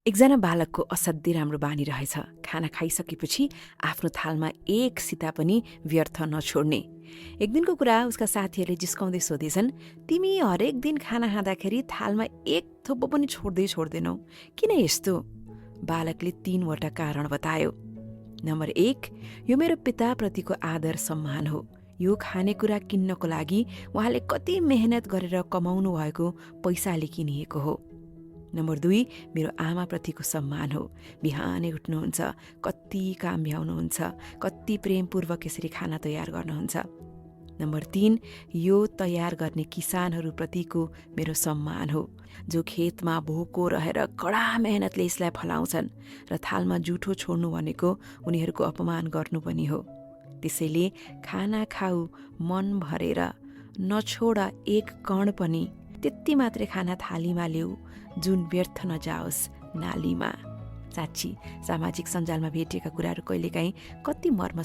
एकजना बालकको असाध्यै राम्रो बानी रहेछ। खाना खाइसकेपछि आफ्नो थालमा एक सिता पनि व्यर्थ नछोड्ने। एक दिनको कुरा उसका साथीहरूले जिस्काउँदै सोधेछन्, तिमी हरेक दिन खाना खाँदाखेरि थालमा एक थोपो पनि छोड्दैनौ, किन यस्तो? बालकले 3वटा कारण बतायो। नम्बर 1, यो मेरो पिताप्रतिको आदर सम्मान हो। यो खानेकुरा किन्नको लागि उहाँले कति मेहनत गरेर कमाउनु भएको पैसाले किनिएको हो। नम्बर 2, मेरो आमाप्रतिको सम्मान हो। बिहानै उठ्नुहुन्छ, कति काम भ्याउनुहुन्छ, कति प्रेमपूर्वक यसरी खाना तयार गर्नुहुन्छ। नम्बर 3, यो तयार गर्ने किसानहरूप्रतिको मेरो सम्मान हो, जो खेतमा भोको रहेर कडा मेहनतले यसलाई फलाउँछन् र थालमा जुठो छोड्नु भनेको उनीहरूको अपमान गर्नु पनि हो। त्यसैले खाना खाऊ मन भरेर, नछोड एक कण पनि। त्यति मात्रै खाना थालीमा ल्याऊ जुन व्यर्थ नजाओस् नालीमा। साँच्ची सामाजिक सञ्जालमा भेटिएका कुराहरू कहिलेकाहीँ कति मर्म